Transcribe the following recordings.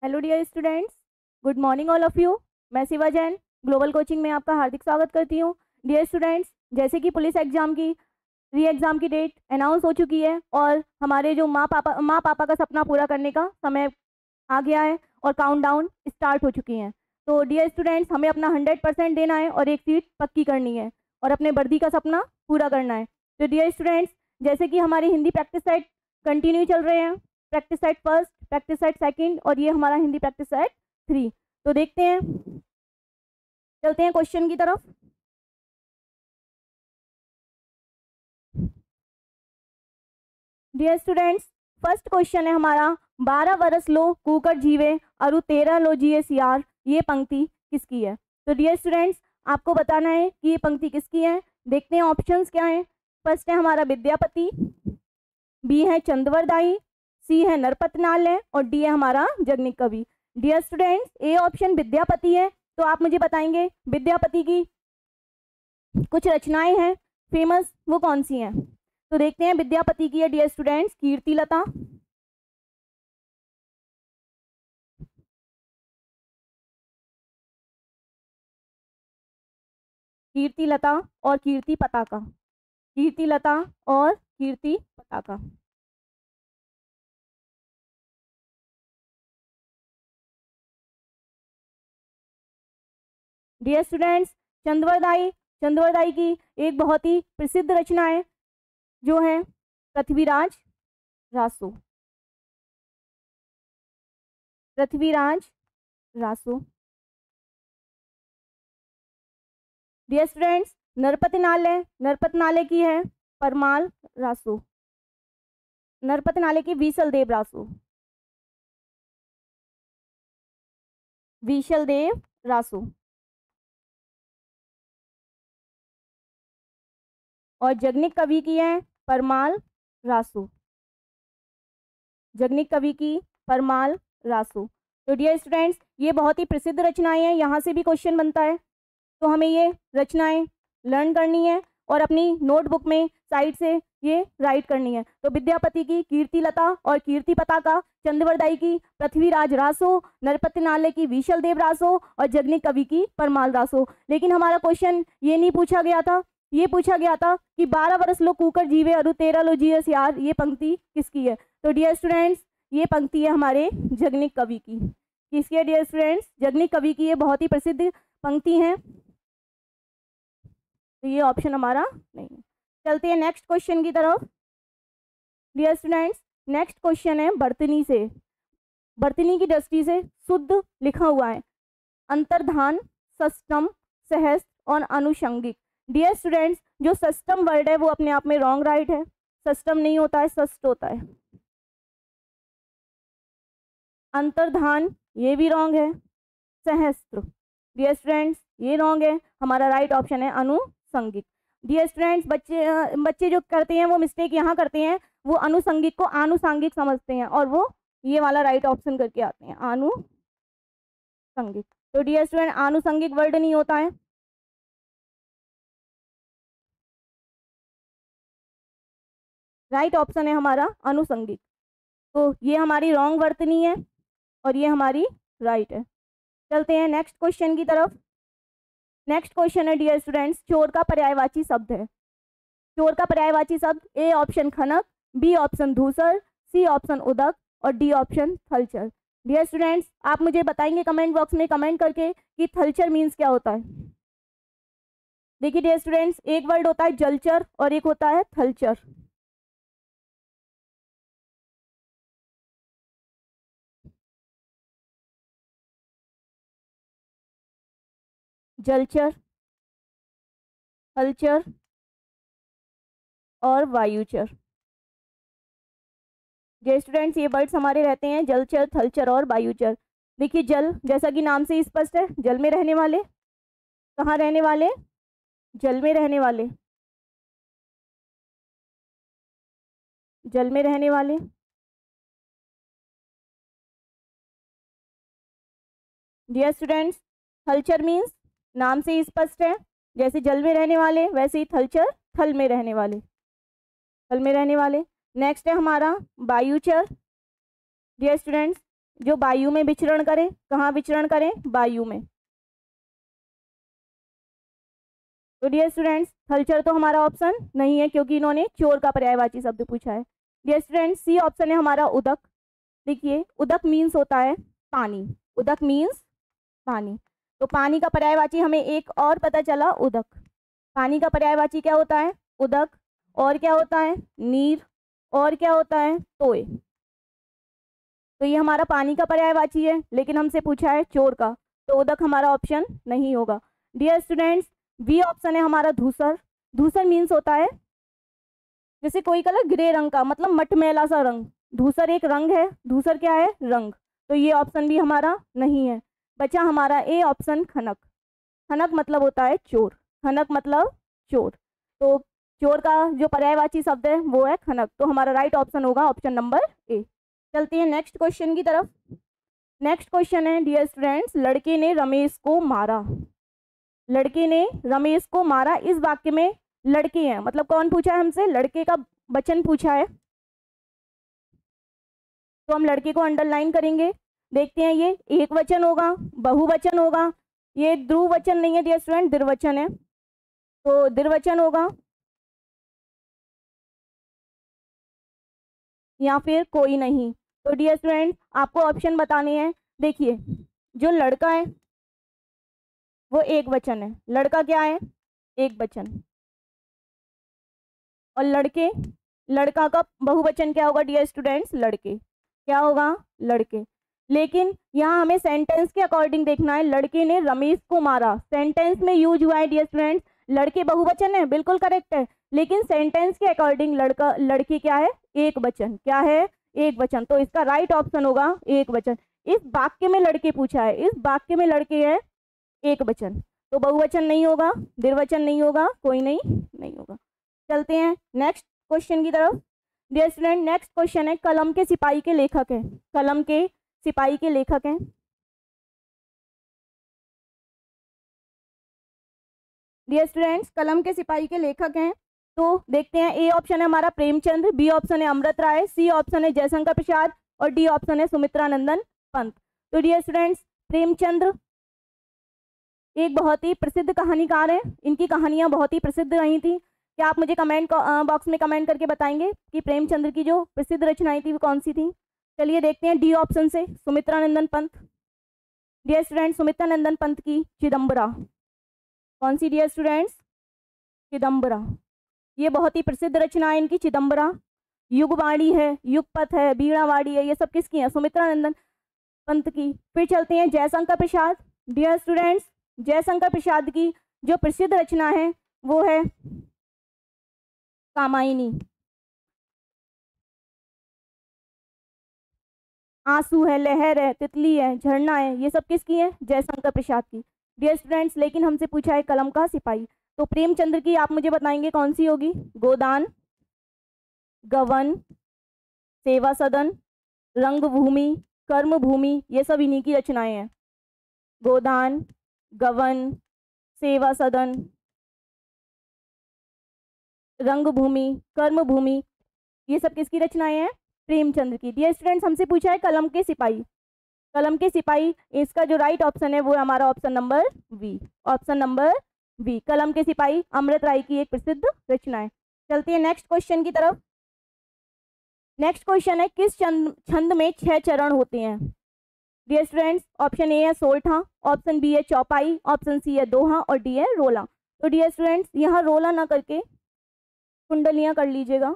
Hello dear students, good morning all of you. मैं Shiva Jain global coaching में आपका हार्दिक स्वागत करती हूँ। डियर स्टूडेंट्स, जैसे कि पुलिस एग्जाम की री एग्ज़ाम की डेट अनाउंस हो चुकी है और हमारे जो माँ पापा का सपना पूरा करने का समय आ गया है और काउंटडाउन स्टार्ट हो चुकी हैं। तो डियर स्टूडेंट्स, हमें अपना 100% देना है और एक सीट पक्की करनी है और अपने वर्दी का सपना पूरा करना है। तो डियर स्टूडेंट्स, जैसे कि हमारी हिंदी प्रैक्टिस सेट कंटिन्यू चल रहे हैं, practice set first, practice set second और ये हमारा हिंदी प्रैक्टिस सेट 3। तो देखते हैं, चलते हैं क्वेश्चन की तरफ। डियर स्टूडेंट्स, फर्स्ट क्वेश्चन है हमारा, 12 वर्ष लो कूकर जीवे अरु 13 लो जिए सियार, ये पंक्ति किसकी है। तो डियर स्टूडेंट्स, आपको बताना है कि ये पंक्ति किसकी है। देखते हैं ऑप्शंस क्या हैं। फर्स्ट है हमारा विद्यापति, बी है चंद्रवरदाई, सी है नरपतनालय और डी है हमारा जगनिक कवि। Dear students, A option Vidyapati है, तो आप मुझे बताएंगे विद्यापति की कुछ रचनाएं हैं फेमस, वो कौन सी हैं। तो देखते हैं विद्यापति की है डियर स्टूडेंट्स, कीर्तिलता, कीर्तिलता और कीर्ति पताका, कीर्तिलता और कीर्ति पताका। डियर स्टूडेंट्स, चंद्रवरदाई की एक बहुत ही प्रसिद्ध रचना है जो है पृथ्वीराज रासो, पृथ्वीराज रासो। डियर स्टूडेंट्स, नरपतनालय की है परमाल रासो, नरपतनालय की विशल देव रासो, विशल देव रासो। और जगनिक कवि की है परमाल रासो, जगनिक कवि की परमाल रासो। तो डियर स्टूडेंट्स, ये बहुत ही प्रसिद्ध रचनाएं हैं, यहाँ से भी क्वेश्चन बनता है, तो हमें ये रचनाएं लर्न करनी है और अपनी नोटबुक में साइड से ये राइट करनी है। तो विद्यापति की कीर्तिलता और कीर्ति पताका, चंद्रवरदाई की पृथ्वीराज रासो, नरपतनालय की विशल देव रासो और जगनिक कवि की परमाल रासो। लेकिन हमारा क्वेश्चन ये नहीं पूछा गया था, ये पूछा गया था कि 12 वर्ष लो कूकर जीवे अरु 13 लो जिए सियार, ये पंक्ति किसकी है। तो डियर स्टूडेंट्स, ये पंक्ति है हमारे जगनिक कवि की। किसकी है डियर स्टूडेंट्स? जगनिक कवि की। ये बहुत ही प्रसिद्ध पंक्ति है, तो ये ऑप्शन हमारा नहीं है। चलते हैं नेक्स्ट क्वेश्चन की तरफ। डियर स्टूडेंट्स, नेक्स्ट क्वेश्चन है वर्तनी से, वर्तनी की दृष्टि से शुद्ध लिखा हुआ है अंतर्धान, सष्टम, सहस्त्र और अनुषंगिक। डियर स्टूडेंट्स, जो सष्टम वर्ड है वो अपने आप में रॉन्ग राइट है, सष्टम नहीं होता है, सष्ट होता है। अंतर्धान ये भी रॉन्ग है, सहस्त्र डियर स्टूडेंट्स ये रॉन्ग है, हमारा राइट ऑप्शन है अनुसंगिक। डियर स्टूडेंट्स, बच्चे जो करते हैं वो मिस्टेक यहाँ करते हैं, वो अनुसंगिक को आनुषंगिक समझते हैं और वो ये वाला राइट ऑप्शन करके आते हैं आनुसंगिक। तो डियर स्टूडेंट, आनुसंगिक वर्ड नहीं होता है, राइट ऑप्शन है हमारा अनुसंगिक। तो ये हमारी रॉन्ग वर्तनी है और ये हमारी राइट है। चलते हैं नेक्स्ट क्वेश्चन की तरफ। नेक्स्ट क्वेश्चन है डियर स्टूडेंट्स, चोर का पर्यायवाची शब्द है। चोर का पर्यायवाची शब्द, A option Khanak, B option धूसर, सी ऑप्शन उदक और डी ऑप्शन थलचर। डियर स्टूडेंट्स, आप मुझे बताएंगे कमेंट बॉक्स में कमेंट करके कि थलचर मीन्स क्या होता है। देखिए डियर स्टूडेंट्स, एक वर्ड होता है जलचर और एक होता है थलचर। जलचर, थलचर और वायुचर। डियर स्टूडेंट्स, ये वर्ड्स हमारे रहते हैं जलचर, थलचर और वायुचर। देखिए जल, जैसा कि नाम से ही स्पष्ट है, जल में रहने वाले। कहाँ रहने वाले? जल में रहने वाले, जल में रहने वाले। डियर स्टूडेंट्स, थलचर मीन्स नाम से ही स्पष्ट है, जैसे जल में रहने वाले वैसे ही थलचर थल में रहने वाले, थल में रहने वाले। नेक्स्ट है हमारा वायुचर। डियर स्टूडेंट्स, जो वायु में विचरण करें। कहाँ विचरण करें? वायु में। तो डियर स्टूडेंट्स थलचर तो हमारा ऑप्शन नहीं है, क्योंकि इन्होंने चोर का पर्यायवाची शब्द पूछा है। डियर स्टूडेंट्स सी ऑप्शन है हमारा उदक। देखिए उदक मीन्स होता है पानी, उदक मीन्स पानी। तो पानी का पर्यायवाची हमें एक और पता चला, उदक। पानी का पर्यायवाची क्या होता है? उदक। और क्या होता है? नीर। और क्या होता है? तोय। तो ये हमारा पानी का पर्यायवाची है, लेकिन हमसे पूछा है चोर का, तो उदक हमारा ऑप्शन नहीं होगा। डियर स्टूडेंट्स बी ऑप्शन है हमारा धूसर। धूसर मीन्स होता है जैसे कोई कलर ग्रे रंग का, मतलब मटमैला सा रंग। धूसर एक रंग है, धूसर क्या है? रंग। तो ये ऑप्शन भी हमारा नहीं है। बचा हमारा ए ऑप्शन खनक। खनक मतलब होता है चोर। खनक मतलब चोर। तो चोर का जो पर्यायवाची शब्द है वो है खनक। तो हमारा राइट ऑप्शन होगा ऑप्शन नंबर ए। चलते हैं नेक्स्ट क्वेश्चन की तरफ। नेक्स्ट क्वेश्चन है डियर स्टूडेंट्स, लड़के ने रमेश को मारा। लड़के ने रमेश को मारा, इस वाक्य में लड़के हैं, मतलब कौन पूछा है हमसे? लड़के का वचन पूछा है, तो हम लड़के को अंडरलाइन करेंगे। देखते हैं ये एक वचन होगा, बहुवचन होगा, ये द्विवचन नहीं है डियर स्टूडेंट, द्विवचन है। तो द्विवचन होगा या फिर कोई नहीं। तो डियर स्टूडेंट आपको ऑप्शन बताने हैं। देखिए जो लड़का है वो एक वचन है, लड़का क्या है? एक वचन। और लड़के, लड़का का बहुवचन क्या होगा डियर स्टूडेंट्स? लड़के। क्या होगा? लड़के। लेकिन यहाँ हमें सेंटेंस के अकॉर्डिंग देखना है। लड़के ने रमेश को मारा, सेंटेंस में यूज हुआ है डियर स्टूडेंट्स, लड़के बहुवचन है, बिल्कुल करेक्ट है। लेकिन सेंटेंस के अकॉर्डिंग लड़का लड़की क्या है? एक वचन। क्या है? एक वचन। तो इसका राइट ऑप्शन होगा एक वचन। इस वाक्य में लड़के पूछा है, इस वाक्य में लड़के है एक वचन, तो बहुवचन नहीं होगा, द्विवचन नहीं होगा, कोई नहीं होगा। चलते हैं नेक्स्ट क्वेश्चन की तरफ। डियर स्टूडेंट नेक्स्ट क्वेश्चन है, कलम के सिपाही के लेखक हैं। कलम के सिपाही के लेखक हैं। डियर स्टूडेंट्स कलम के सिपाही के लेखक हैं, तो देखते हैं। ए ऑप्शन है हमारा प्रेमचंद, बी ऑप्शन है अमृत राय, सी ऑप्शन है जयशंकर प्रसाद और डी ऑप्शन है सुमित्रानंदन पंत। तो डियर स्टूडेंट्स प्रेमचंद एक बहुत ही प्रसिद्ध कहानीकार है, इनकी कहानियां बहुत ही प्रसिद्ध रही थी। क्या आप मुझे कमेंट बॉक्स में कमेंट करके बताएंगे कि प्रेमचंद्र की जो प्रसिद्ध रचनाएं थी वो कौन सी थी? चलिए देखते हैं डी ऑप्शन से, सुमित्रानंदन पंत। डियर स्टूडेंट सुमित्रानंदन पंत की चिदम्बरा, कौन सी डियर स्टूडेंट्स? चिदम्बरा। ये बहुत ही प्रसिद्ध रचना है इनकी, चिदम्बरा। युगवाणी है, युगपथ है, वीणावाड़ी है, ये सब किसकी है? सुमित्रानंदन पंत की। फिर चलते हैं जयशंकर प्रसाद। डियर स्टूडेंट्स जयशंकर प्रसाद की जो प्रसिद्ध रचना है वो है कामायनी। आंसू है, लहर है, तितली है, झरना है, ये सब किसकी है? जयशंकर प्रसाद की। डियर स्टूडेंट्स लेकिन हमसे पूछा है कलम का सिपाही, तो प्रेमचंद्र की आप मुझे बताएंगे कौन सी होगी? गोदान, गवन, सेवा सदन, रंगभूमि, कर्मभूमि, ये सब इन्हीं की रचनाएं हैं। गोदान, गवन, सेवा सदन, रंगभूमि, कर्मभूमि, ये सब किसकी रचनाएं हैं? प्रेमचंद्र की। डियर स्टूडेंट्स हमसे पूछा है कलम के सिपाही। कलम के सिपाही, इसका जो राइट ऑप्शन है वो है हमारा option number B. Option number B, कलम के सिपाही अमृत राय की एक प्रसिद्ध रचना है। चलते हैं नेक्स्ट क्वेश्चन की तरफ। नेक्स्ट क्वेश्चन है, किस छंद में 6 चरण होते हैं? डियर स्टूडेंट्स ऑप्शन ए है सोरठा, ऑप्शन बी है चौपाई, ऑप्शन सी है दोहा और डी है रोला। तो डियर स्टूडेंट्स यहाँ रोला ना करके कुंडलियां कर लीजिएगा।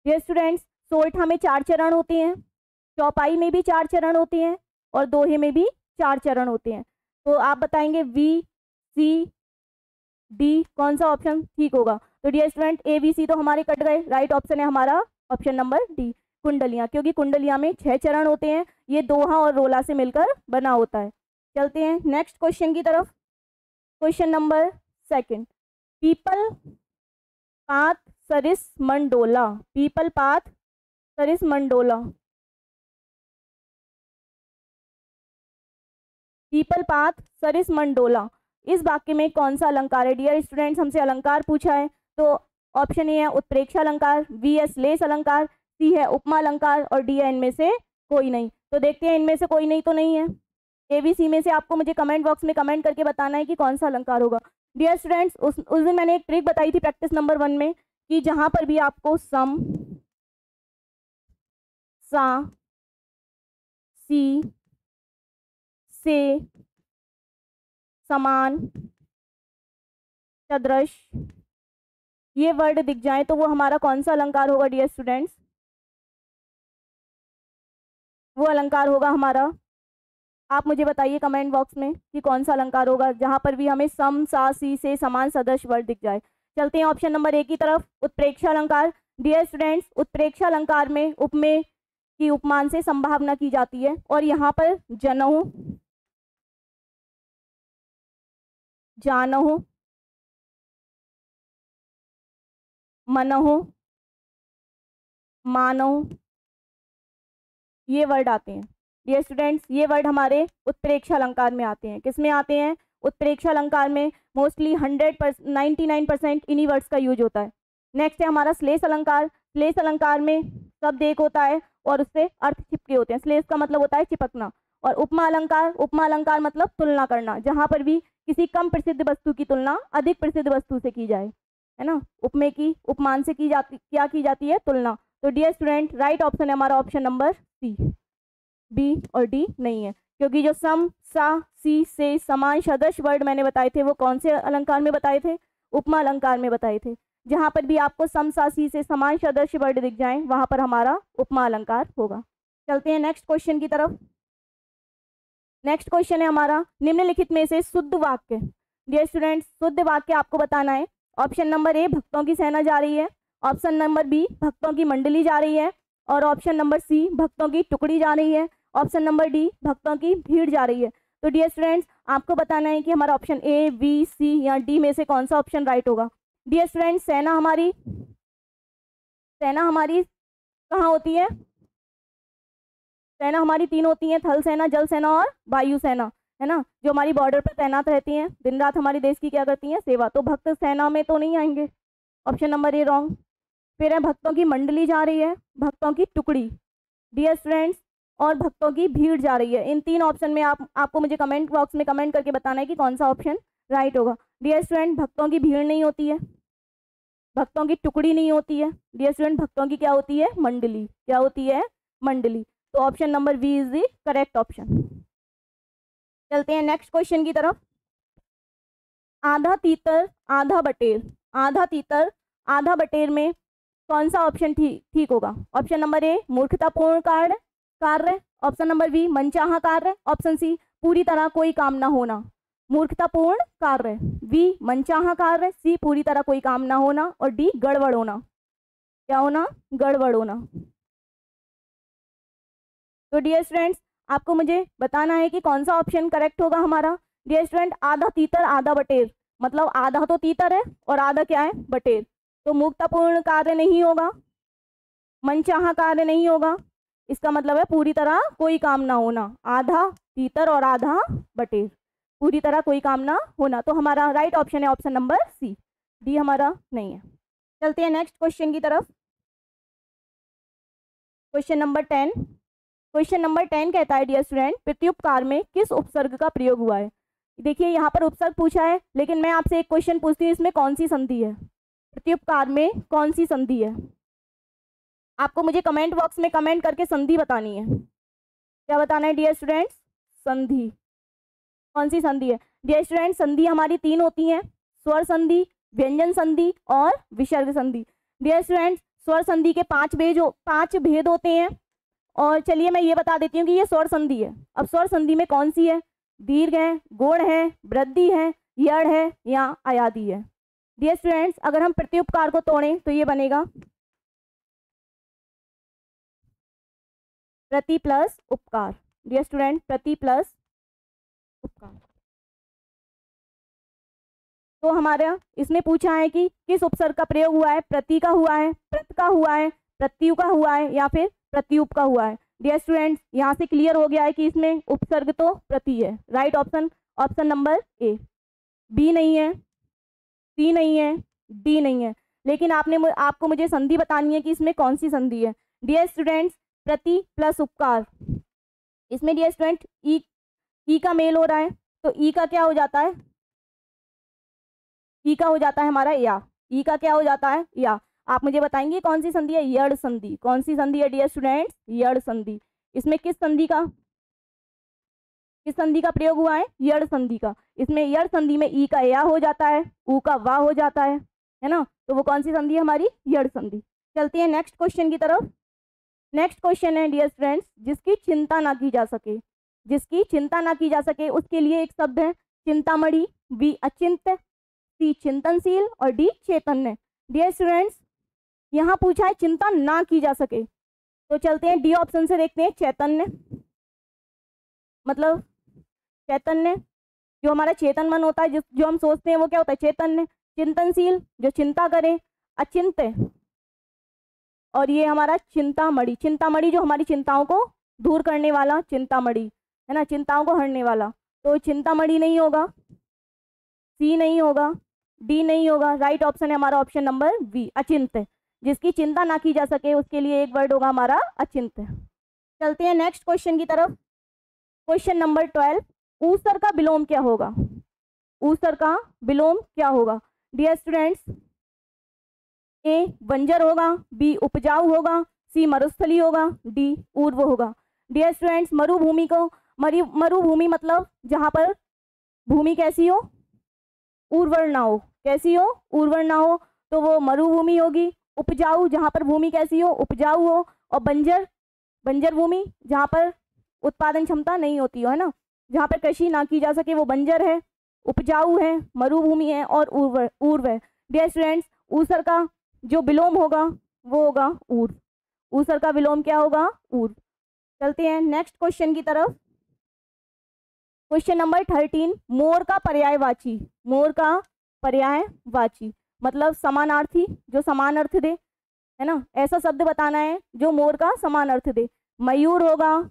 डियर स्टूडेंट्स सोरठा में 4 चरण होते हैं, चौपाई में भी 4 चरण होते हैं और दोहे में भी 4 चरण होते हैं। तो आप बताएंगे बी, सी, डी कौन सा ऑप्शन ठीक होगा? तो dear student A B C तो हमारे कट गए, राइट ऑप्शन है हमारा ऑप्शन नंबर डी, कुंडलियां, क्योंकि कुंडलियां में 6 चरण होते हैं, ये दोहा और रोला से मिलकर बना होता है। चलते हैं नेक्स्ट क्वेश्चन की तरफ। क्वेश्चन नंबर 2, पीपल पात सरिस मंडोला। पीपल पात सरिस मंडोला, पीपल पात सरिस मंडोला, इस वाक्य में कौन सा अलंकार है? डियर स्टूडेंट्स, हमसे अलंकार पूछा है, तो ऑप्शन ए है उत्प्रेक्षा अलंकार, बी है श्लेष अलंकार, सी है उपमा अलंकार और डी है इनमें से कोई नहीं। तो देखते हैं इनमें से कोई नहीं तो नहीं है। ए बी सी में से आपको मुझे कमेंट बॉक्स में कमेंट करके बताना है कि कौन सा अलंकार होगा। डियर स्टूडेंट्स, उस दिन मैंने एक ट्रिक बताई थी प्रैक्टिस नंबर 1 में कि जहां पर भी आपको सम, सा, सी, से, समान, सदृश ये वर्ड दिख जाए तो वो हमारा कौन सा अलंकार होगा? डियर स्टूडेंट्स, वो अलंकार होगा हमारा, आप मुझे बताइए कमेंट बॉक्स में कि कौन सा अलंकार होगा जहां पर भी हमें सम, सा, सी से समान सदृश वर्ड दिख जाए। चलते हैं ऑप्शन नंबर ए की तरफ, उत्प्रेक्षा अलंकार। डियर स्टूडेंट्स, उत्प्रेक्षा अलंकार में उपमेय की उपमान से संभावना की जाती है और यहाँ पर जनहु, जानहु, मनहु, मानहु ये वर्ड आते हैं। डियर स्टूडेंट्स, ये वर्ड हमारे उत्प्रेक्षा अलंकार में आते हैं। किस में आते हैं? उत्प्रेक्षा अलंकार में मोस्टली 100% 99% इन्हीं वर्ड्स का यूज होता है। नेक्स्ट है हमारा श्लेष अलंकार। श्लेष अलंकार में शब्द एक होता है और उससे अर्थ चिपके होते हैं। श्लेष का मतलब होता है चिपकना। और उपमा अलंकार, उपमा अलंकार मतलब तुलना करना, जहां पर भी किसी कम प्रसिद्ध वस्तु की तुलना अधिक प्रसिद्ध वस्तु से की जाए, है ना। उपमेय की उपमान से की जाती है तुलना। तो डियर स्टूडेंट, राइट ऑप्शन है हमारा ऑप्शन नंबर सी। बी और डी नहीं है, क्योंकि जो सम, सा, सी से समान सदृश वर्ड मैंने बताए थे वो कौन से अलंकार में बताए थे? उपमा अलंकार में बताए थे। जहां पर भी आपको सम, सा, सी से समान सदृश वर्ड दिख जाए वहां पर हमारा उपमा अलंकार होगा। चलते हैं नेक्स्ट क्वेश्चन की तरफ। नेक्स्ट क्वेश्चन है हमारा, निम्नलिखित में से शुद्ध वाक्य। डियर स्टूडेंट्स, शुद्ध वाक्य आपको बताना है। ऑप्शन नंबर ए, भक्तों की सेना जा रही है। ऑप्शन नंबर बी, भक्तों की मंडली जा रही है। और ऑप्शन नंबर सी, भक्तों की टुकड़ी जा रही है। ऑप्शन नंबर डी, भक्तों की भीड़ जा रही है। तो डियर स्टूडेंट्स, आपको बताना है कि हमारा ऑप्शन ए, बी, सी या डी में से कौन सा ऑप्शन राइट होगा। डियर स्टूडेंट्स, सेना हमारी कहाँ होती है? सेना हमारी 3 होती है, थल सेना, जल सेना और वायु सेना, है ना, जो हमारी बॉर्डर पर तैनात रहती हैं, दिन रात हमारे देश की क्या करती हैं? सेवा। तो भक्त सेना में तो नहीं आएंगे, ऑप्शन नंबर ए रॉन्ग। फिर है भक्तों की मंडली जा रही है, भक्तों की टुकड़ी, डियर स्टूडेंट्स, और भक्तों की भीड़ जा रही है। इन 3 ऑप्शन में आपको मुझे कमेंट बॉक्स में कमेंट करके बताना है कि कौन सा ऑप्शन राइट होगा। डियर स्टूडेंट, भक्तों की भीड़ नहीं होती है, भक्तों की टुकड़ी नहीं होती है। डियर स्टूडेंट, भक्तों की क्या होती है? मंडली। क्या होती है? मंडली। तो option number B is the correct option. चलते हैं नेक्स्ट क्वेश्चन की तरफ। आधा तीतर आधा बटेर, आधा तीतर आधा बटेर में कौन सा ऑप्शन ठीक होगा? ऑप्शन नंबर ए, मूर्खतापूर्ण कार्य। ऑप्शन नंबर बी, मनचाहा कार्य। ऑप्शन सी, पूरी तरह कोई काम ना होना। मूर्खतापूर्ण कार्य, बी मनचाहा कार्य, सी पूरी तरह कोई काम ना होना और डी गड़बड़ होना। क्या होना? गड़बड़ होना। तो डियर स्टूडेंट्स, आपको मुझे बताना है कि कौन सा ऑप्शन करेक्ट होगा हमारा। डियर स्टूडेंट, आधा तीतर आधा बटेर मतलब आधा तो तीतर है और आधा क्या है? बटेर। तो मूर्खतापूर्ण कार्य नहीं होगा, मनचाहा कार्य नहीं होगा, इसका मतलब है पूरी तरह कोई काम ना होना। आधा तीतर और आधा बटेर, पूरी तरह कोई काम ना होना। तो हमारा राइट ऑप्शन है ऑप्शन नंबर सी। डी हमारा नहीं है। चलते हैं नेक्स्ट क्वेश्चन की तरफ। Question number 10। क्वेश्चन नंबर 10 कहता है डियर स्टूडेंट, प्रत्युपकार में किस उपसर्ग का प्रयोग हुआ है? देखिए यहाँ पर उपसर्ग पूछा है, लेकिन मैं आपसे एक क्वेश्चन पूछती हूँ, इसमें कौन सी संधि है? प्रत्युपकार में कौन सी संधि है? आपको मुझे कमेंट बॉक्स में कमेंट करके संधि बतानी है। क्या बताना है डियर स्टूडेंट्स? संधि। कौन सी संधि है? डियर स्टूडेंट, संधि हमारी 3 होती हैं, स्वर संधि, व्यंजन संधि और विसर्ग संधि। डियर स्टूडेंट्स, स्वर संधि के 5 भेद होते हैं। और चलिए मैं ये बता देती हूँ कि ये स्वर संधि है। अब स्वर संधि में कौन सी है? दीर्घ है, गुण है, वृद्धि है, यड़ है या अयादि है। डियर स्टूडेंट्स, अगर हम प्रत्युपकार को तोड़ें तो ये बनेगा प्रति प्लस उपकार। डियर स्टूडेंट, प्रति प्लस उपकार। तो हमारा इसमें पूछा है कि किस उपसर्ग का प्रयोग हुआ है? प्रति का हुआ है, प्रत का हुआ है, प्रत्यु का हुआ है या फिर प्रत्युप का हुआ है। डियर स्टूडेंट्स, यहाँ से क्लियर हो गया है कि इसमें उपसर्ग तो प्रति है। Right option option number A. B नहीं है, सी नहीं है, डी नहीं है, लेकिन आपको मुझे संधि बतानी है कि इसमें कौन सी संधि है। डियर स्टूडेंट्स, प्रति प्लस उपकार, इसमें डियर स्टूडेंट ई का मेल हो रहा है, तो ई का क्या हो जाता है, ई का हो जाता है हमारा या, ई का क्या हो जाता है या। आप मुझे बताएंगे कौन सी संधि है, यड़ संधि। कौन सी संधि है डियर स्टूडेंट्स, यड़ संधि। इसमें किस संधि का प्रयोग हुआ है, यड़ संधि का। इसमें यड़ संधि में ई का या हो जाता है, ऊ का वा हो जाता है ना, तो वो कौन सी संधि है हमारी, यड़ संधि। चलते हैं नेक्स्ट क्वेश्चन की तरफ। नेक्स्ट क्वेश्चन है डियर स्टूडेंट्स, जिसकी चिंता ना की जा सके, जिसकी चिंता ना की जा सके उसके लिए एक शब्द है चिंतामणि, बी अचिंत्य, सी चिंतनशील और डी चैतन्य। डियर स्टूडेंट्स, यहाँ पूछा है चिंता ना की जा सके, तो चलते हैं डी ऑप्शन से देखते हैं, चैतन्य। मतलब चैतन्य, जो हमारा चेतन मन होता है, जो हम सोचते हैं वो क्या होता है, चैतन्य। चिंतनशील, जो चिंता करे, अचिंत्य, और ये हमारा चिंतामणि। चिंतामणि जो हमारी चिंताओं को दूर करने वाला, चिंतामणि है ना, चिंताओं को हरने वाला। तो चिंतामणि नहीं होगा, सी नहीं होगा, डी नहीं होगा, राइट ऑप्शन है हमारा ऑप्शन नंबर बी अचिंत्य। जिसकी चिंता ना की जा सके उसके लिए एक वर्ड होगा हमारा अचिंत्य। चलते हैं नेक्स्ट क्वेश्चन की तरफ। क्वेश्चन नंबर 12, ऊसर का विलोम क्या होगा, ऊसर का विलोम क्या होगा। डियर स्टूडेंट्स, ए बंजर होगा, बी उपजाऊ होगा, सी मरुस्थली होगा, डी उर्वर होगा। डियर स्टूडेंट्स, मरुभूमि को मरुभूमि मतलब जहाँ पर भूमि कैसी हो, उर्वर ना हो, कैसी हो, उर्वर ना हो, तो वो मरुभूमि होगी। उपजाऊ, जहाँ पर भूमि कैसी हो, उपजाऊ हो। और बंजर, बंजर भूमि जहाँ पर उत्पादन क्षमता नहीं होती हो, है ना, जहाँ पर कृषि ना की जा सके वो बंजर है, उपजाऊ है, मरुभूमि है और उर्वर। डियर स्टूडेंट्स, ऊसर का जो विलोम होगा वो होगा ऊर्व। ऊसर का विलोम क्या होगा, ऊर्व। चलते हैं नेक्स्ट क्वेश्चन की तरफ। क्वेश्चन नंबर 13, मोर का पर्यायवाची, मोर का पर्यायवाची मतलब समानार्थी, जो समान अर्थ दे, है ना, ऐसा शब्द बताना है जो मोर का समान अर्थ दे। मयूर होगा,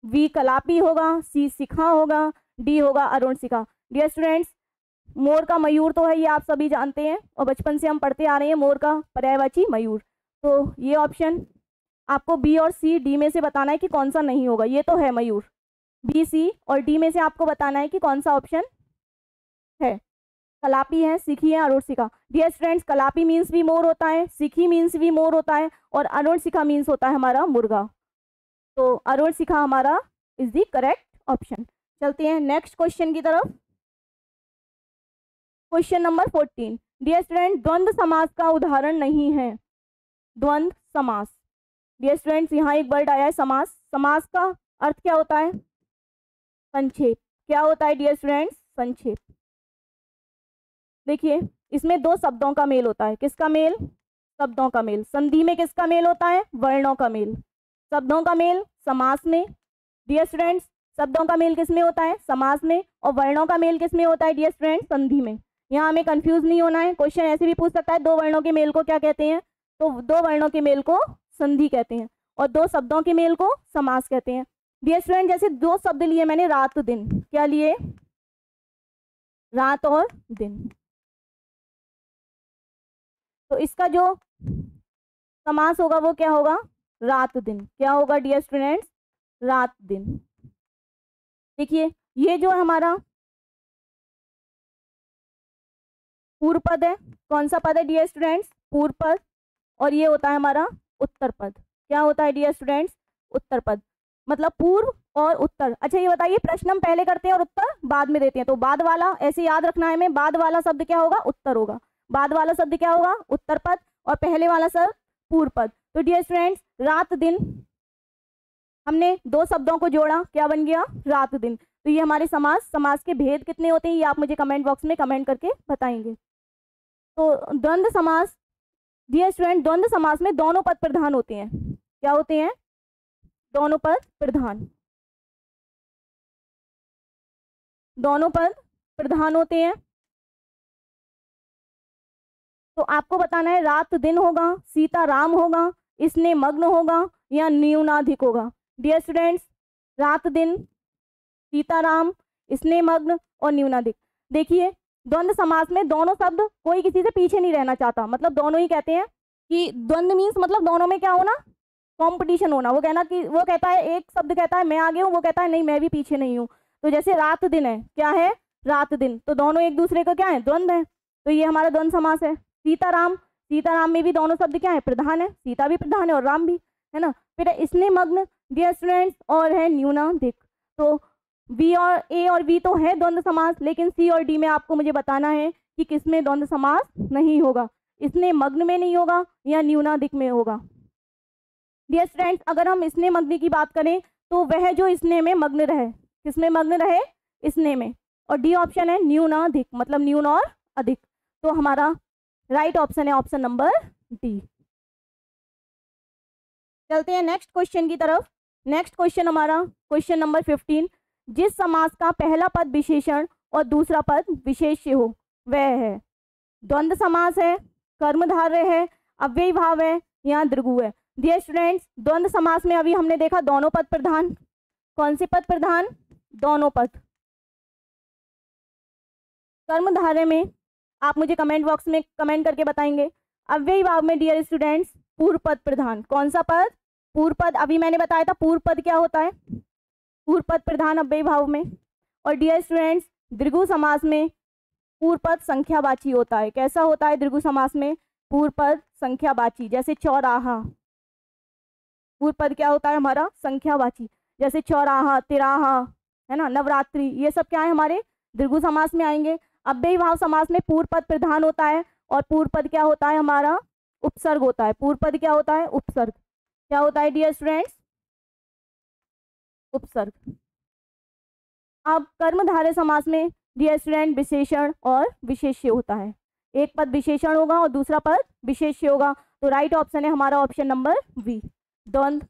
वी कलापी होगा, सी शिखा होगा, डी होगा अरुण शिखा। डियर स्टूडेंट्स, मोर का मयूर तो है, ये आप सभी जानते हैं और बचपन से हम पढ़ते आ रहे हैं, मोर का पर्यायवाची मयूर। तो ये ऑप्शन आपको बी और सी डी में से बताना है कि कौन सा नहीं होगा। ये तो है मयूर, बी सी और डी में से आपको बताना है कि कौन सा ऑप्शन है। कलापी है, सिखी है, अरुण शिखा। डियर स्टूडेंट्स, कलापी मीन्स भी मोर होता है, सिखी मीन्स भी मोर होता है और अरुण शिखा मीन्स होता है हमारा मुर्गा। तो अरुण शिखा हमारा इज द करेक्ट ऑप्शन। चलते हैं नेक्स्ट क्वेश्चन की तरफ। क्वेश्चन नंबर 14, डियर स्टूडेंट, द्वंद्व समास का उदाहरण नहीं है, द्वंद्व समास। डियर स्टूडेंट्स, यहाँ एक वर्ड आया है समास। समास का अर्थ क्या होता है, संक्षेप। क्या होता है डियर स्टूडेंट्स, संक्षेप। देखिए, इसमें दो शब्दों का मेल होता है, किसका मेल, शब्दों का मेल। संधि में किसका मेल होता है, वर्णों का मेल। शब्दों का मेल समास में। डियर स्टूडेंट्स, शब्दों का मेल किसमें होता है, समास में, और वर्णों का मेल किसमें होता है डियर स्टूडेंट्स, संधि में। यहाँ हमें कंफ्यूज नहीं होना है, क्वेश्चन ऐसे भी पूछ सकता है, दो वर्णों के मेल को क्या कहते हैं, तो दो वर्णों के मेल को संधि कहते हैं और दो शब्दों के मेल को समास कहते हैं। डियर स्टूडेंट, जैसे दो शब्द लिए मैंने, रात दिन, क्या लिए, रात और दिन, तो इसका जो समास होगा वो क्या होगा, रात दिन। क्या होगा डियर स्टूडेंट्स, रात दिन। देखिए, ये जो हमारा पूर्व पद है, कौन सा पद है डियर स्टूडेंट्स, पूर्व पद, और ये होता है हमारा उत्तर पद। क्या होता है डियर स्टूडेंट्स, उत्तर पद, मतलब पूर्व और उत्तर। अच्छा ये बताइए, प्रश्न हम पहले करते हैं और उत्तर बाद में देते हैं, तो बाद वाला ऐसे याद रखना है हमें, बाद वाला शब्द क्या होगा, उत्तर होगा, बाद वाला शब्द क्या होगा, उत्तर पद, और पहले वाला शब्द पूर्व पद। तो डियर स्टूडेंट्स, रात दिन, हमने दो शब्दों को जोड़ा, क्या बन गया, रात दिन। तो ये हमारे समास के भेद कितने होते हैं, ये आप मुझे कमेंट बॉक्स में कमेंट करके बताएंगे। तो द्वंद्व समास, डियर स्टूडेंट, द्वंद्व समास में दोनों पद प्रधान होते हैं। क्या होते हैं, दोनों पद प्रधान, दोनों पद प्रधान होते हैं। तो आपको बताना है रात दिन होगा, सीता राम होगा, इसने मग्न होगा या न्यूनाधिक होगा। डियर स्टूडेंट्स, रात दिन, सीता राम, इसने मग्न और न्यूनाधिक। देखिए, द्वंद्व समास में दोनों शब्द, कोई किसी से पीछे नहीं रहना चाहता, मतलब दोनों ही कहते हैं कि द्वंद्व मीन्स मतलब दोनों में क्या होना, कंपटीशन होना। वो कहता है, एक शब्द कहता है मैं आगे हूँ, वो कहता है नहीं मैं भी पीछे नहीं हूँ। तो जैसे रात दिन है, क्या है, रात दिन, तो दोनों एक दूसरे का क्या है, द्वंद्व है, तो ये हमारा द्वंद्व समास है। सीताराम, सीताराम में भी दोनों शब्द क्या है, प्रधान है, सीता भी प्रधान है और राम भी, है ना। फिर स्नेहमग्न डियर स्टूडेंट्स, और है न्यूनाधिक। तो बी और ए और बी तो है द्वंद्व समास, लेकिन सी और डी में आपको मुझे बताना है कि किसमें द्वंद्व समास नहीं होगा, स्नेहमग्न में नहीं होगा या न्यूनाधिक में होगा। डियर स्टूडेंट्स, अगर हम स्नेहमग्न की बात करें तो वह जो स्नेह में मग्न रहे, किसमें मग्न रहे, स्नेह में, और डी ऑप्शन है न्यूनाधिक, मतलब न्यून और अधिक। तो हमारा राइट ऑप्शन है ऑप्शन नंबर डी। चलते हैं नेक्स्ट क्वेश्चन की तरफ। नेक्स्ट क्वेश्चन हमारा क्वेश्चन नंबर 15, जिस समास का पहला पद विशेषण और दूसरा पद विशेष्य हो वह है। द्वंद्व समास है, कर्मधारय है, अव्ययी भाव है या द्विगु है। डियर स्टूडेंट्स, द्वंद्व समास में अभी हमने देखा दोनों पद प्रधान। कौन से पद प्रधान, दोनों पद। कर्मधारय में आप मुझे कमेंट बॉक्स में कमेंट करके बताएंगे। अव्ययी भाव में डियर स्टूडेंट्स पूर्व पद प्रधान। कौन सा पद, पूर्व पद। अभी मैंने बताया था पूर्व पद क्या होता है, पूर्व पद प्रधान अव्ययी भाव में। और डियर स्टूडेंट्स द्विगु समास में पूर्व पद संख्यावाची होता है। कैसा होता है द्विगु समास में, पूर्व पद संख्यावाची, जैसे चौराहा, पूर्व पद क्या होता है हमारा, संख्यावाची, जैसे चौराहा, तिराहा, है ना, नवरात्रि, ये सब क्या है हमारे द्विगु समास में आएंगे। अव्ययी भाव समास में पूर्व पद प्रधान होता है और पूर्व पद क्या होता है हमारा, उपसर्ग होता है। पूर्व पद क्या होता है, उपसर्ग। क्या होता है डियर स्टूडेंट्स, उपसर्ग। अब कर्मधारय समास में डियर स्टूडेंट विशेषण और विशेष्य होता है। एक पद विशेषण होगा और दूसरा पद विशेष्य होगा। तो राइट ऑप्शन है हमारा ऑप्शन नंबर बी, द्वंद्व,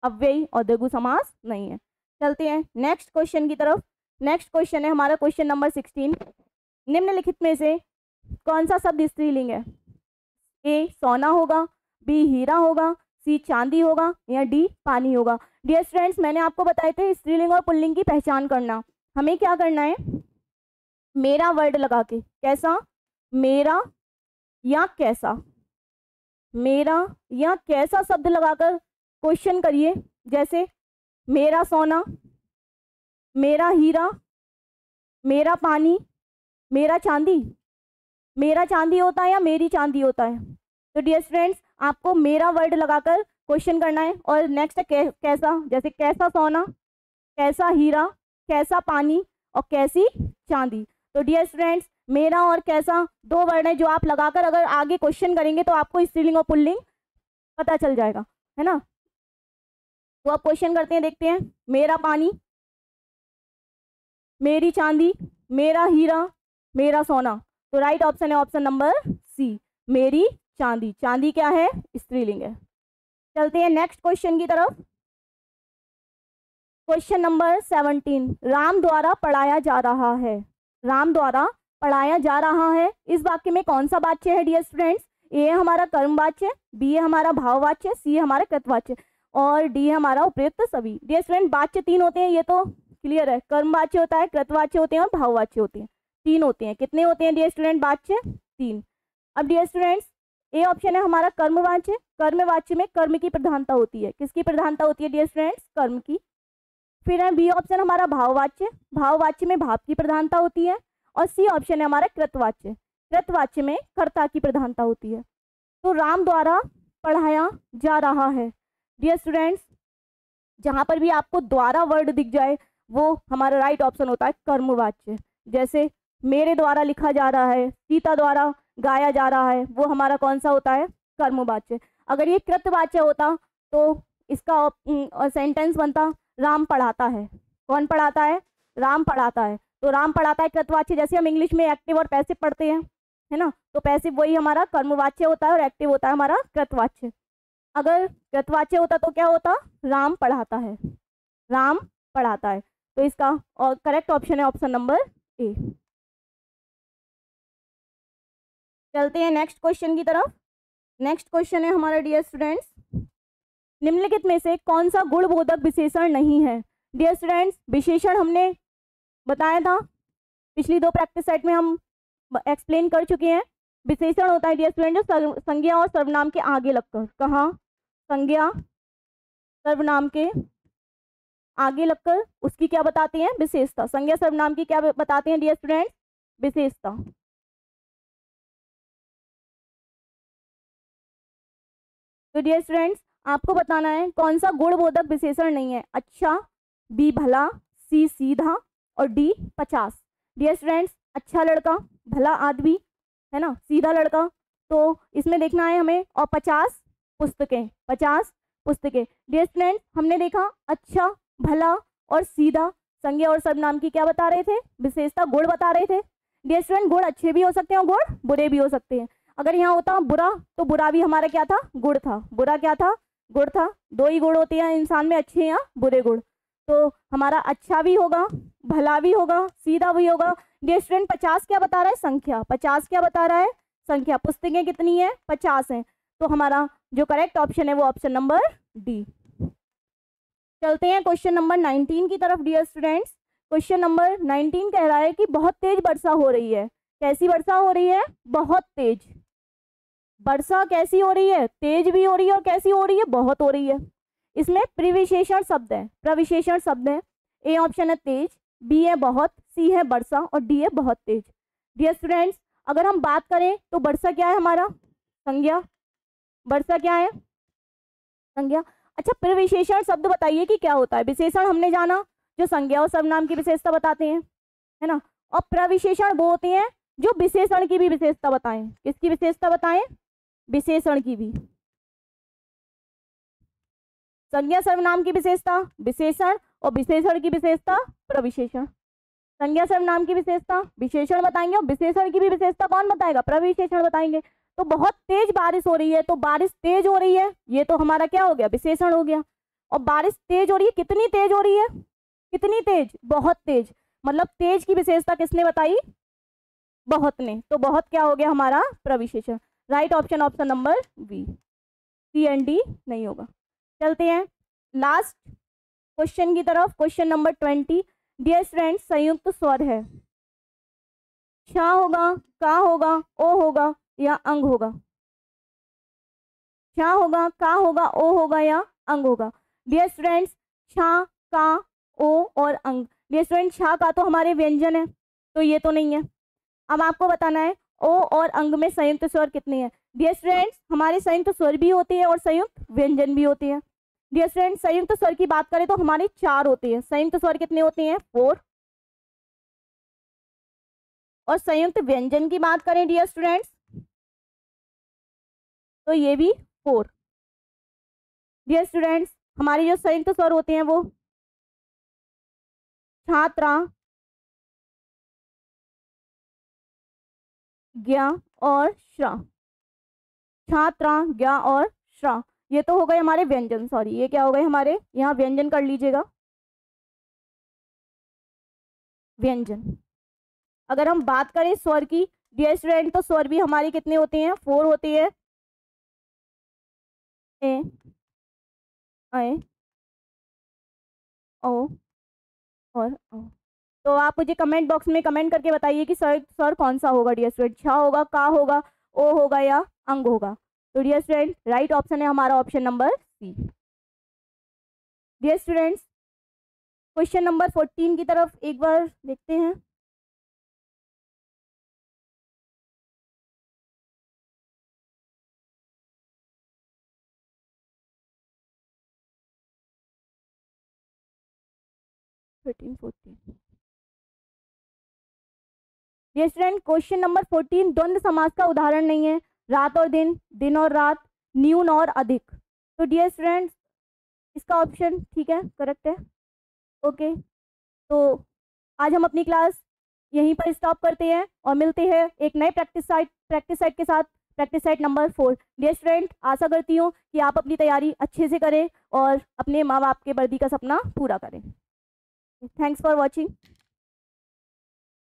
अव्ययी और द्विगु समास नहीं है। चलते हैं नेक्स्ट क्वेश्चन की तरफ। नेक्स्ट क्वेश्चन है हमारा क्वेश्चन नंबर 16, निम्नलिखित में से कौन सा शब्द स्त्रीलिंग है। ए सोना होगा, बी हीरा होगा, सी चांदी होगा या डी पानी होगा। डियर स्टूडेंट्स, मैंने आपको बताए थे स्त्रीलिंग और पुल्लिंग की पहचान करना। हमें क्या करना है, मेरा वर्ड लगा के, कैसा, मेरा या कैसा, मेरा या कैसा शब्द लगाकर क्वेश्चन करिए। जैसे मेरा सोना, मेरा हीरा, मेरा पानी, मेरा चांदी। मेरा चांदी होता है या मेरी चांदी होता है। तो डियर स्टूडेंट्स आपको मेरा वर्ड लगाकर क्वेश्चन करना है। और नेक्स्ट है कैसा, जैसे कैसा सोना, कैसा हीरा, कैसा पानी और कैसी चांदी। तो डियर स्टूडेंट्स मेरा और कैसा दो वर्ड है जो आप लगाकर अगर आगे क्वेश्चन करेंगे तो आपको स्त्रीलिंग और पुल्लिंग पता चल जाएगा, है ना। तो आप क्वेश्चन करते हैं, देखते हैं। मेरा पानी, मेरी चांदी, मेरा हीरा, मेरा सोना। तो राइट ऑप्शन है ऑप्शन नंबर सी, मेरी चांदी। चांदी क्या है, स्त्रीलिंग है। चलते हैं नेक्स्ट क्वेश्चन की तरफ। क्वेश्चन नंबर 17, राम द्वारा पढ़ाया जा रहा है। राम द्वारा पढ़ाया जा रहा है, इस वाक्य में कौन सा वाच्य है डियर स्टूडेंट्स। ए है हमारा कर्मवाच्य, बी है हमारा भाववाच्य, सी है हमारा कृतवाच्य और डी है हमारा उपयुक्त सभी। डियर स्टूडेंट वाच्य तीन होते हैं, ये तो क्लियर है। कर्मवाच्य होता है, कृतवाच्य होते हैं और भाववाच्य होते हैं। तीन होते हैं। कितने होते हैं डियर स्टूडेंट वाच्य, तीन। अब डियर स्टूडेंट्स ए ऑप्शन है हमारा कर्मवाच्य। कर्मवाच्य में कर्म की प्रधानता होती है। किसकी प्रधानता होती है डियर स्टूडेंट्स, कर्म की। फिर है बी ऑप्शन हमारा भाववाच्य। भाववाच्य में भाव की प्रधानता होती है। और सी ऑप्शन है हमारा कृतवाच्य। कृतवाच्य में कर्ता की प्रधानता होती है। तो राम द्वारा पढ़ाया जा रहा है। डियर स्टूडेंट्स जहां पर भी आपको द्वारा वर्ड दिख जाए वो हमारा राइट ऑप्शन होता है कर्मवाच्य। जैसे मेरे द्वारा लिखा जा रहा है, सीता द्वारा गाया जा रहा है, वो हमारा कौन सा होता है, कर्मवाच्य। अगर ये कृतवाच्य होता तो इसका सेंटेंस बनता राम पढ़ाता है। कौन पढ़ाता है, राम पढ़ाता है। तो राम पढ़ाता है कृतवाच्य। जैसे हम इंग्लिश में एक्टिव और पैसिव पढ़ते हैं, है ना, तो पैसिव वही हमारा कर्मवाच्य होता है और एक्टिव होता है हमारा कृतवाच्य। अगर कृतवाच्य होता तो क्या होता, राम पढ़ाता है, राम पढ़ाता है। तो इसका और करेक्ट ऑप्शन है ऑप्शन नंबर ए। चलते हैं नेक्स्ट क्वेश्चन की तरफ। नेक्स्ट क्वेश्चन है हमारा डियर स्टूडेंट्स, निम्नलिखित में से कौन सा गुणबोधक विशेषण नहीं है। डियर स्टूडेंट्स विशेषण हमने बताया था पिछली दो प्रैक्टिस सेट में, हम एक्सप्लेन कर चुके हैं। विशेषण होता है डियर स्टूडेंट जो संज्ञा और सर्वनाम के आगे लगकर, कहाँ, संज्ञा सर्वनाम के आगे लगकर उसकी क्या बताते हैं, विशेषता। संज्ञा सर्वनाम की क्या बताते हैं डियर स्टूडेंट, विशेषता। तो डियर स्टूडेंट्स आपको बताना है कौन सा गुणबोधक विशेषण नहीं है। अच्छा, बी भला, सी सीधा और डी 50। डियर स्टूडेंट्स अच्छा लड़का, भला आदमी है ना, सीधा लड़का, तो इसमें देखना है हमें, और 50 पुस्तकें, 50 पुस्तकें। डियर स्टूडेंट्स हमने देखा अच्छा, भला और सीधा संज्ञा और सर्वनाम की क्या बता रहे थे, विशेषता, गुण बता रहे थे। डियर स्टूडेंट गुण अच्छे भी हो सकते हैं और गुण बुरे भी हो सकते हैं। अगर यहाँ होता बुरा तो बुरा भी हमारा क्या था, गुण था। बुरा क्या था, गुण था। दो ही गुण होते हैं इंसान में, अच्छे या बुरे गुण। तो हमारा अच्छा भी होगा, भला भी होगा, सीधा भी होगा। डियर स्टूडेंट 50 क्या बता रहा है, संख्या। 50 क्या बता रहा है, संख्या। पुस्तकें कितनी है, 50 हैं। तो हमारा जो करेक्ट ऑप्शन है वो ऑप्शन नंबर डी। चलते हैं क्वेश्चन नंबर 19 की तरफ डियर स्टूडेंट्स। क्वेश्चन नंबर 19 कह रहा है कि बहुत तेज वर्षा हो रही है। कैसी वर्षा हो रही है, बहुत तेज वर्षा। कैसी हो रही है, तेज भी हो रही है, और कैसी हो रही है, बहुत हो रही है। इसमें प्रविशेषण शब्द है, प्रविशेषण शब्द है। ए ऑप्शन है तेज, बी है बहुत, सी है वर्षा और डी है बहुत तेज। डियर स्टूडेंट्स अगर हम बात करें तो वर्षा क्या है हमारा, संज्ञा। वर्षा क्या है, संज्ञा। अच्छा प्रविशेषण शब्द बताइए कि क्या होता है। विशेषण हमने जाना जो संज्ञा और सर्वनाम की विशेषता बताते हैं, है ना। और प्रविशेषण वो होते हैं जो विशेषण की भी विशेषता बताएं। किसकी विशेषता बताएं, विशेषण की भी। संज्ञा सर्वनाम की विशेषता विशेषण, और विशेषण की विशेषता प्रविशेषण। संज्ञा सर्वनाम की विशेषता विशेषण बताएंगे, और विशेषण की भी विशेषता कौन बताएगा, प्रविशेषण बताएंगे। तो बहुत तेज बारिश हो रही है, तो बारिश तेज हो रही है, ये तो हमारा क्या हो गया, विशेषण हो गया। और बारिश तेज हो रही है, कितनी तेज हो रही है, कितनी तेज, बहुत तेज। मतलब तेज की विशेषता किसने बताई, बहुत ने। तो बहुत क्या हो गया हमारा, प्रविशेषण। Right option option number B, C and D नहीं होगा। चलते हैं लास्ट क्वेश्चन की तरफ। क्वेश्चन नंबर 20 डियर स्टूडेंट्स संयुक्त स्वर है। छा होगा, का होगा, ओ होगा या अंग होगा। छा होगा, का होगा, ओ होगा या अंग होगा। डियर स्टूडेंट्स छा, का, ओ और अंग। डियर स्टूडेंट छा का तो हमारे व्यंजन है, तो ये तो नहीं है। अब आपको बताना है ओ और अंग में संयुक्त स्वर कितने हैं। डियर स्टूडेंट्स हमारे संयुक्त स्वर भी होते हैं और संयुक्त व्यंजन भी होते हैं। डियर स्टूडेंट्स संयुक्त स्वर की बात करें तो हमारे 4 होते हैं। संयुक्त स्वर कितने होते हैं, 4। और संयुक्त व्यंजन की बात करें डियर स्टूडेंट्स तो ये भी 4। डियर स्टूडेंट्स हमारे जो संयुक्त स्वर होते हैं वो छात्रा, ज्ञा और श्रा। छात्रा, ज्ञा और श्रा, ये तो हो गए हमारे व्यंजन। सॉरी ये क्या हो गए हमारे, यहाँ व्यंजन कर लीजिएगा, व्यंजन। अगर हम बात करें स्वर की डियर स्टूडेंट तो स्वर भी हमारे कितने होते हैं, 4 होते हैं। ए, ऐ, ओ और ओ। तो आप मुझे कमेंट बॉक्स में कमेंट करके बताइए कि स्वर कौन सा होगा डियर स्टूडेंट, छा होगा, का होगा, ओ होगा या अंग होगा। तो डियर स्टूडेंट राइट ऑप्शन है हमारा option number C. Dear students question number 14 की तरफ एक बार देखते हैं। डियर स्टूडेंट क्वेश्चन नंबर 14 द्वंद्व समास का उदाहरण नहीं है। रात और दिन, दिन और रात, न्यून और अधिक। तो डियर स्टूडेंट्स इसका ऑप्शन ठीक है, करेक्ट है। ओके तो आज हम अपनी क्लास यहीं पर स्टॉप करते हैं और मिलते हैं एक नए प्रैक्टिस सेट के साथ, practice set number 4। Dear student आशा करती हूँ कि आप अपनी तैयारी अच्छे से करें और अपने माँ बाप के वर्दी का सपना पूरा करें। Thanks for watching.